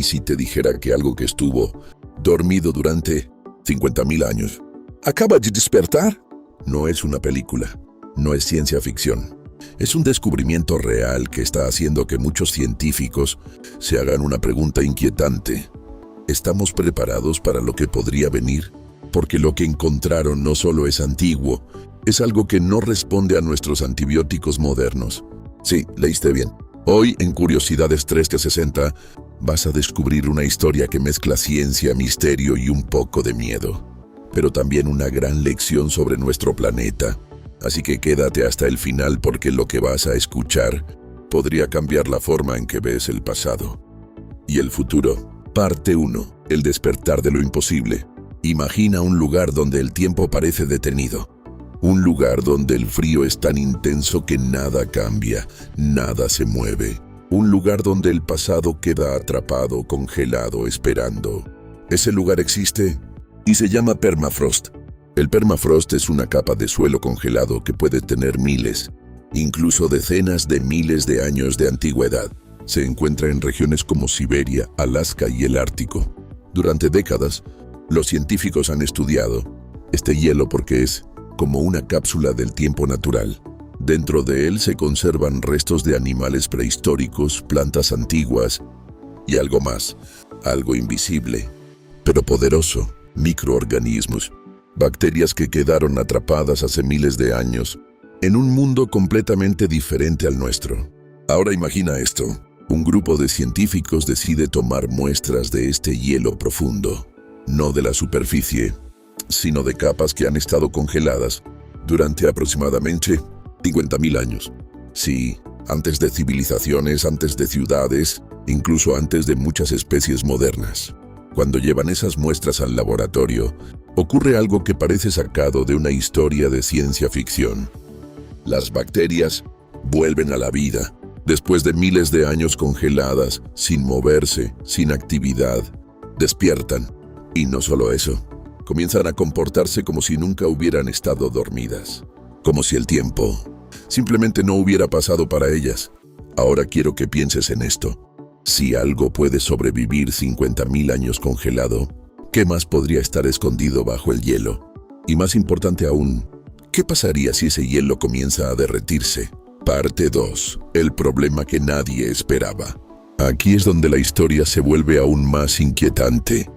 si te dijera que algo que estuvo dormido durante 50.000 años acaba de despertar? No es una película, no es ciencia ficción. Es un descubrimiento real que está haciendo que muchos científicos se hagan una pregunta inquietante. ¿Estamos preparados para lo que podría venir? Porque lo que encontraron no solo es antiguo, es algo que no responde a nuestros antibióticos modernos. Sí, leíste bien. Hoy, en Curiosidades 360, vas a descubrir una historia que mezcla ciencia, misterio y un poco de miedo, pero también una gran lección sobre nuestro planeta. Así que quédate hasta el final porque lo que vas a escuchar podría cambiar la forma en que ves el pasado y el futuro. Parte 1. El despertar de lo imposible. Imagina un lugar donde el tiempo parece detenido. Un lugar donde el frío es tan intenso que nada cambia, nada se mueve. Un lugar donde el pasado queda atrapado, congelado, esperando. Ese lugar existe y se llama permafrost. El permafrost es una capa de suelo congelado que puede tener miles, incluso decenas de miles de años de antigüedad. Se encuentra en regiones como Siberia, Alaska y el Ártico. Durante décadas, los científicos han estudiado este hielo porque es como una cápsula del tiempo natural. Dentro de él se conservan restos de animales prehistóricos, plantas antiguas y algo más, algo invisible, pero poderoso, microorganismos, bacterias que quedaron atrapadas hace miles de años en un mundo completamente diferente al nuestro. Ahora imagina esto, un grupo de científicos decide tomar muestras de este hielo profundo, no de la superficie, sino de capas que han estado congeladas durante aproximadamente 50.000 años. Sí, antes de civilizaciones, antes de ciudades, incluso antes de muchas especies modernas. Cuando llevan esas muestras al laboratorio, ocurre algo que parece sacado de una historia de ciencia ficción. Las bacterias vuelven a la vida, después de miles de años congeladas, sin moverse, sin actividad. Despiertan, y no solo eso, comienzan a comportarse como si nunca hubieran estado dormidas, como si el tiempo simplemente no hubiera pasado para ellas. Ahora quiero que pienses en esto. Si algo puede sobrevivir 50.000 años congelado, ¿qué más podría estar escondido bajo el hielo? Y más importante aún, ¿qué pasaría si ese hielo comienza a derretirse? Parte 2. El problema que nadie esperaba. Aquí es donde la historia se vuelve aún más inquietante.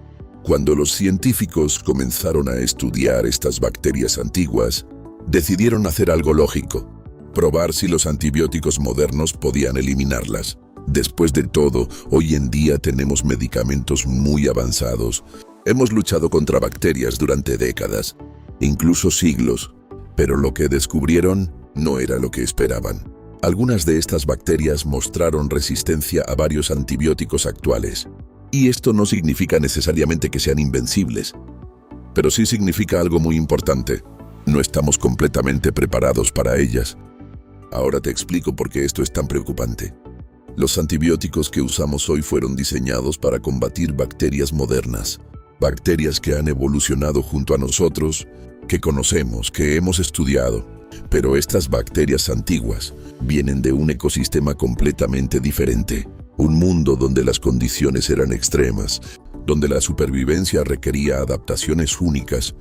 Cuando los científicos comenzaron a estudiar estas bacterias antiguas, decidieron hacer algo lógico: probar si los antibióticos modernos podían eliminarlas. Después de todo, hoy en día tenemos medicamentos muy avanzados. Hemos luchado contra bacterias durante décadas, incluso siglos, pero lo que descubrieron no era lo que esperaban. Algunas de estas bacterias mostraron resistencia a varios antibióticos actuales. Y esto no significa necesariamente que sean invencibles, pero sí significa algo muy importante: no estamos completamente preparados para ellas. Ahora te explico por qué esto es tan preocupante. Los antibióticos que usamos hoy fueron diseñados para combatir bacterias modernas, bacterias que han evolucionado junto a nosotros, que conocemos, que hemos estudiado. Pero estas bacterias antiguas vienen de un ecosistema completamente diferente. Un mundo donde las condiciones eran extremas, donde la supervivencia requería adaptaciones únicas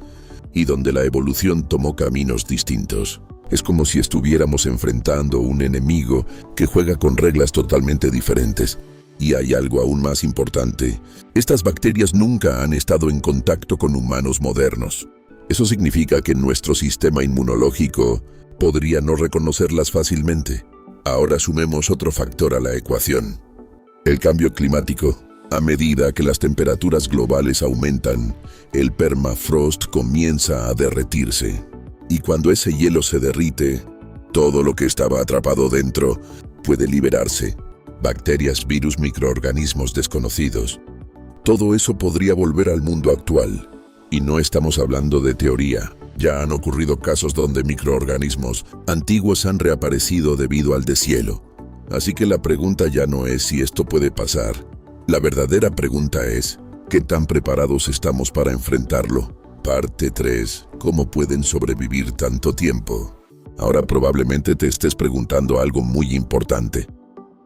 y donde la evolución tomó caminos distintos. Es como si estuviéramos enfrentando un enemigo que juega con reglas totalmente diferentes. Y hay algo aún más importante: estas bacterias nunca han estado en contacto con humanos modernos. Eso significa que nuestro sistema inmunológico podría no reconocerlas fácilmente. Ahora sumemos otro factor a la ecuación: el cambio climático. A medida que las temperaturas globales aumentan, el permafrost comienza a derretirse. Y cuando ese hielo se derrite, todo lo que estaba atrapado dentro puede liberarse. Bacterias, virus, microorganismos desconocidos. Todo eso podría volver al mundo actual. Y no estamos hablando de teoría. Ya han ocurrido casos donde microorganismos antiguos han reaparecido debido al deshielo. Así que la pregunta ya no es si esto puede pasar. La verdadera pregunta es: ¿qué tan preparados estamos para enfrentarlo? Parte 3. ¿Cómo pueden sobrevivir tanto tiempo? Ahora probablemente te estés preguntando algo muy importante.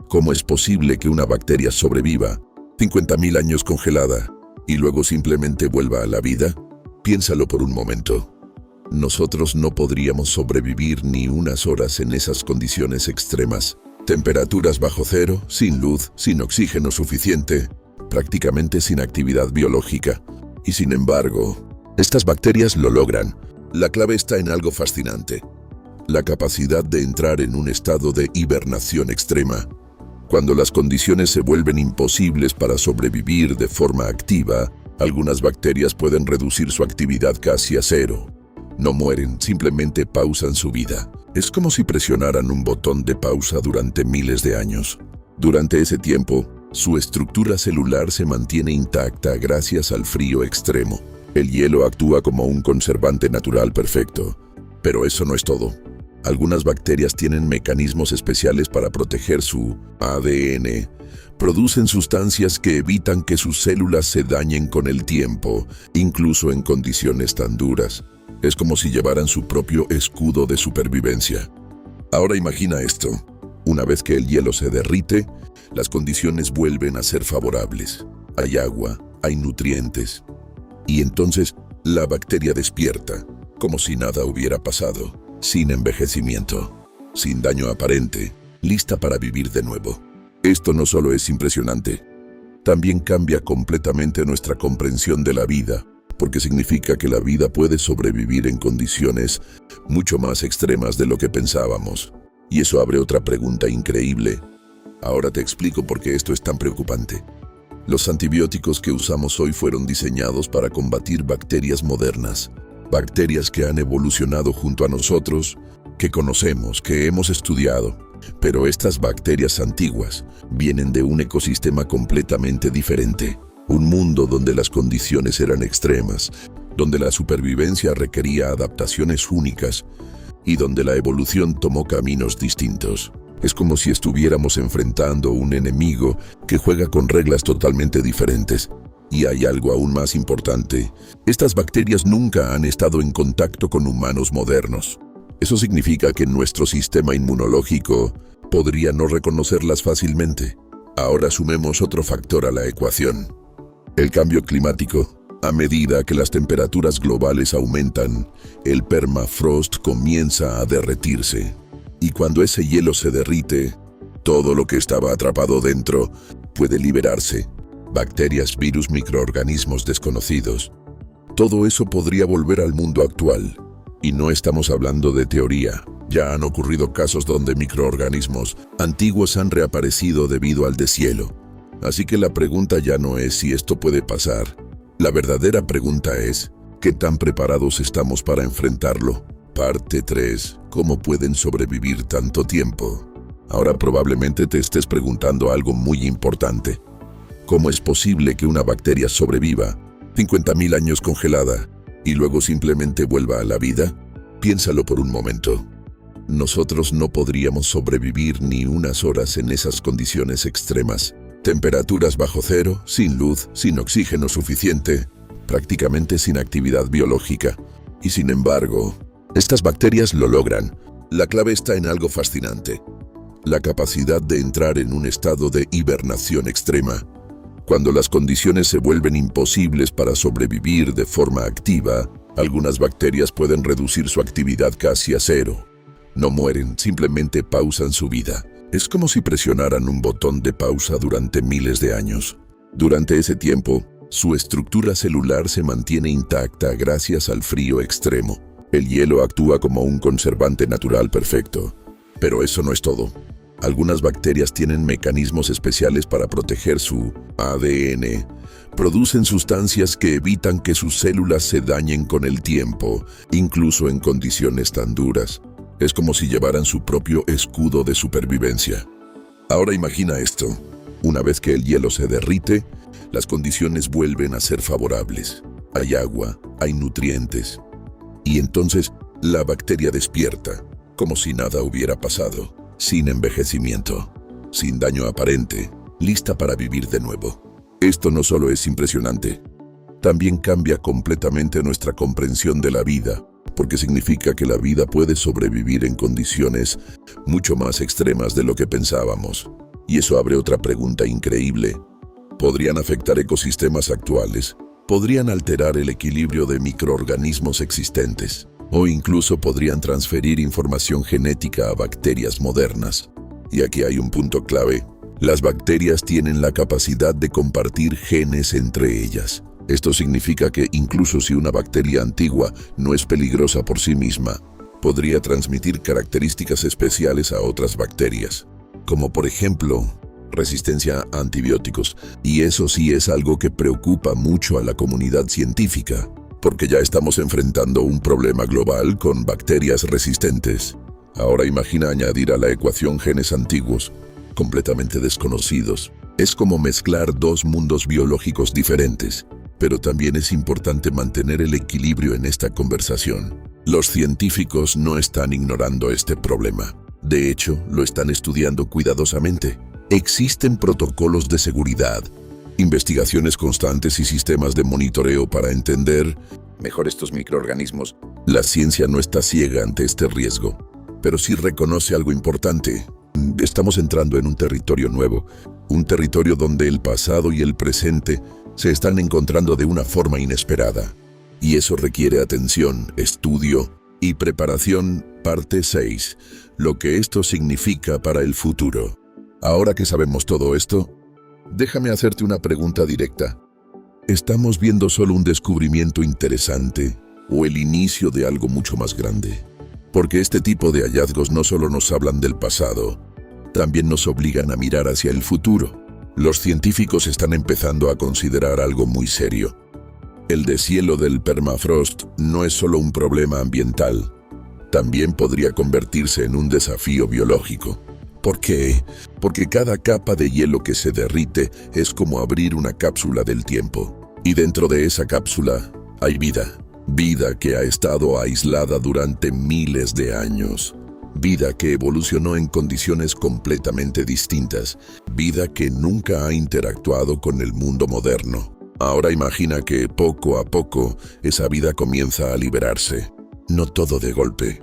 ¿Cómo es posible que una bacteria sobreviva 50.000 años congelada y luego simplemente vuelva a la vida? Piénsalo por un momento. Nosotros no podríamos sobrevivir ni unas horas en esas condiciones extremas. Temperaturas bajo cero, sin luz, sin oxígeno suficiente, prácticamente sin actividad biológica. Y sin embargo, estas bacterias lo logran. La clave está en algo fascinante: la capacidad de entrar en un estado de hibernación extrema. Cuando las condiciones se vuelven imposibles para sobrevivir de forma activa, algunas bacterias pueden reducir su actividad casi a cero. No mueren, simplemente pausan su vida. Es como si presionaran un botón de pausa durante miles de años. Durante ese tiempo, su estructura celular se mantiene intacta gracias al frío extremo. El hielo actúa como un conservante natural perfecto. Pero eso no es todo. Algunas bacterias tienen mecanismos especiales para proteger su ADN. Producen sustancias que evitan que sus células se dañen con el tiempo, incluso en condiciones tan duras. Es como si llevaran su propio escudo de supervivencia. Ahora imagina esto. Una vez que el hielo se derrite, las condiciones vuelven a ser favorables. Hay agua, hay nutrientes. Y entonces la bacteria despierta, como si nada hubiera pasado, sin envejecimiento, sin daño aparente, lista para vivir de nuevo. Esto no solo es impresionante, también cambia completamente nuestra comprensión de la vida, porque significa que la vida puede sobrevivir en condiciones mucho más extremas de lo que pensábamos. Y eso abre otra pregunta increíble. Ahora te explico por qué esto es tan preocupante. Los antibióticos que usamos hoy fueron diseñados para combatir bacterias modernas, bacterias que han evolucionado junto a nosotros, que conocemos, que hemos estudiado. Pero estas bacterias antiguas vienen de un ecosistema completamente diferente. Un mundo donde las condiciones eran extremas, donde la supervivencia requería adaptaciones únicas y donde la evolución tomó caminos distintos. Es como si estuviéramos enfrentando un enemigo que juega con reglas totalmente diferentes. Y hay algo aún más importante. Estas bacterias nunca han estado en contacto con humanos modernos. Eso significa que nuestro sistema inmunológico podría no reconocerlas fácilmente. Ahora sumemos otro factor a la ecuación: el cambio climático. A medida que las temperaturas globales aumentan, el permafrost comienza a derretirse. Y cuando ese hielo se derrite, todo lo que estaba atrapado dentro puede liberarse. Bacterias, virus, microorganismos desconocidos. Todo eso podría volver al mundo actual. Y no estamos hablando de teoría. Ya han ocurrido casos donde microorganismos antiguos han reaparecido debido al deshielo. Así que la pregunta ya no es si esto puede pasar. La verdadera pregunta es, ¿qué tan preparados estamos para enfrentarlo? Parte 3. ¿Cómo pueden sobrevivir tanto tiempo? Ahora probablemente te estés preguntando algo muy importante. ¿Cómo es posible que una bacteria sobreviva 50.000 años congelada y luego simplemente vuelva a la vida? Piénsalo por un momento. Nosotros no podríamos sobrevivir ni unas horas en esas condiciones extremas. Temperaturas bajo cero, sin luz, sin oxígeno suficiente, prácticamente sin actividad biológica. Y sin embargo, estas bacterias lo logran. La clave está en algo fascinante: la capacidad de entrar en un estado de hibernación extrema. Cuando las condiciones se vuelven imposibles para sobrevivir de forma activa, algunas bacterias pueden reducir su actividad casi a cero. No mueren, simplemente pausan su vida. Es como si presionaran un botón de pausa durante miles de años. Durante ese tiempo, su estructura celular se mantiene intacta gracias al frío extremo. El hielo actúa como un conservante natural perfecto. Pero eso no es todo. Algunas bacterias tienen mecanismos especiales para proteger su ADN. Producen sustancias que evitan que sus células se dañen con el tiempo, incluso en condiciones tan duras. Es como si llevaran su propio escudo de supervivencia. Ahora imagina esto. Una vez que el hielo se derrite, las condiciones vuelven a ser favorables. Hay agua, hay nutrientes. Y entonces la bacteria despierta, como si nada hubiera pasado, sin envejecimiento, sin daño aparente, lista para vivir de nuevo. Esto no solo es impresionante, también cambia completamente nuestra comprensión de la vida, porque significa que la vida puede sobrevivir en condiciones mucho más extremas de lo que pensábamos. Y eso abre otra pregunta increíble. Podrían afectar ecosistemas actuales, podrían alterar el equilibrio de microorganismos existentes, o incluso podrían transferir información genética a bacterias modernas. Y aquí hay un punto clave. Las bacterias tienen la capacidad de compartir genes entre ellas. Esto significa que incluso si una bacteria antigua no es peligrosa por sí misma, podría transmitir características especiales a otras bacterias, como por ejemplo, resistencia a antibióticos. Y eso sí es algo que preocupa mucho a la comunidad científica, porque ya estamos enfrentando un problema global con bacterias resistentes. Ahora imagina añadir a la ecuación genes antiguos, completamente desconocidos. Es como mezclar dos mundos biológicos diferentes, pero también es importante mantener el equilibrio en esta conversación. Los científicos no están ignorando este problema. De hecho, lo están estudiando cuidadosamente. Existen protocolos de seguridad, investigaciones constantes y sistemas de monitoreo para entender mejor estos microorganismos. La ciencia no está ciega ante este riesgo, pero sí reconoce algo importante. Estamos entrando en un territorio nuevo, un territorio donde el pasado y el presente se están encontrando de una forma inesperada. Y eso requiere atención, estudio y preparación. Parte 6. Lo que esto significa para el futuro. Ahora que sabemos todo esto, déjame hacerte una pregunta directa. ¿Estamos viendo solo un descubrimiento interesante o el inicio de algo mucho más grande? Porque este tipo de hallazgos no solo nos hablan del pasado, también nos obligan a mirar hacia el futuro. Los científicos están empezando a considerar algo muy serio. El deshielo del permafrost no es solo un problema ambiental, también podría convertirse en un desafío biológico. ¿Por qué? Porque cada capa de hielo que se derrite es como abrir una cápsula del tiempo. Y dentro de esa cápsula hay vida. Vida que ha estado aislada durante miles de años. Vida que evolucionó en condiciones completamente distintas. Vida que nunca ha interactuado con el mundo moderno. Ahora imagina que poco a poco esa vida comienza a liberarse. No todo de golpe,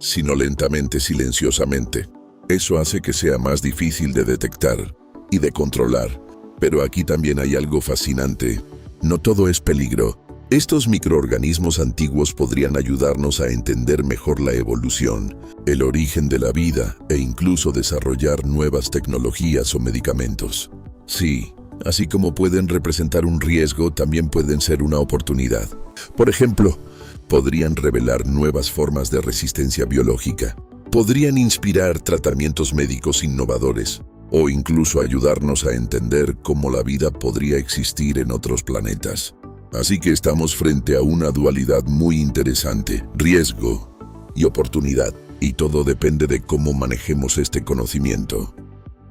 sino lentamente, silenciosamente. Eso hace que sea más difícil de detectar y de controlar. Pero aquí también hay algo fascinante. No todo es peligro. Estos microorganismos antiguos podrían ayudarnos a entender mejor la evolución, el origen de la vida e incluso desarrollar nuevas tecnologías o medicamentos. Sí, así como pueden representar un riesgo, también pueden ser una oportunidad. Por ejemplo, podrían revelar nuevas formas de resistencia biológica. Podrían inspirar tratamientos médicos innovadores o incluso ayudarnos a entender cómo la vida podría existir en otros planetas. Así que estamos frente a una dualidad muy interesante, riesgo y oportunidad, y todo depende de cómo manejemos este conocimiento.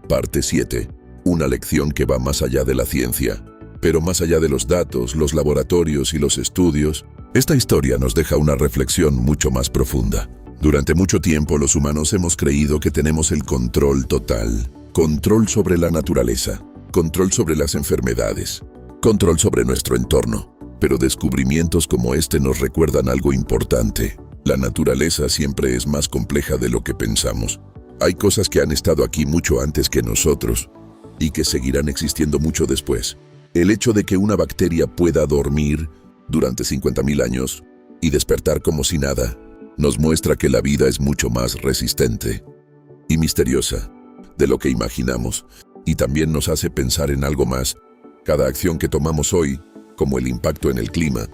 Parte 7. Una lección que va más allá de la ciencia, pero más allá de los datos, los laboratorios y los estudios. Esta historia nos deja una reflexión mucho más profunda. Durante mucho tiempo los humanos hemos creído que tenemos el control total, control sobre la naturaleza, control sobre las enfermedades, control sobre nuestro entorno. Pero descubrimientos como este nos recuerdan algo importante. La naturaleza siempre es más compleja de lo que pensamos. Hay cosas que han estado aquí mucho antes que nosotros y que seguirán existiendo mucho después. El hecho de que una bacteria pueda dormir durante 50.000 años y despertar como si nada, nos muestra que la vida es mucho más resistente y misteriosa de lo que imaginamos, y también nos hace pensar en algo más. Cada acción que tomamos hoy, como el impacto en el clima,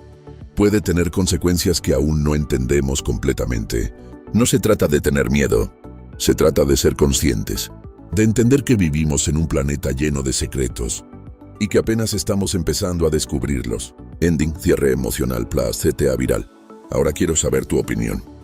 puede tener consecuencias que aún no entendemos completamente. No se trata de tener miedo, se trata de ser conscientes, de entender que vivimos en un planeta lleno de secretos y que apenas estamos empezando a descubrirlos. Ending, cierre emocional, CTA viral. Ahora quiero saber tu opinión.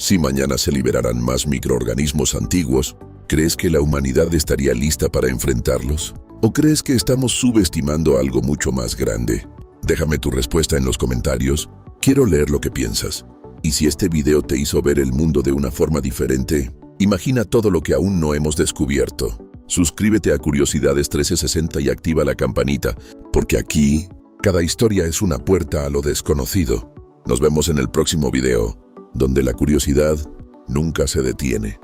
Si mañana se liberaran más microorganismos antiguos, ¿crees que la humanidad estaría lista para enfrentarlos? ¿O crees que estamos subestimando algo mucho más grande? Déjame tu respuesta en los comentarios. Quiero leer lo que piensas. Y si este video te hizo ver el mundo de una forma diferente, imagina todo lo que aún no hemos descubierto. Suscríbete a Curiosidades 1360 y activa la campanita, porque aquí, cada historia es una puerta a lo desconocido. Nos vemos en el próximo video, donde la curiosidad nunca se detiene.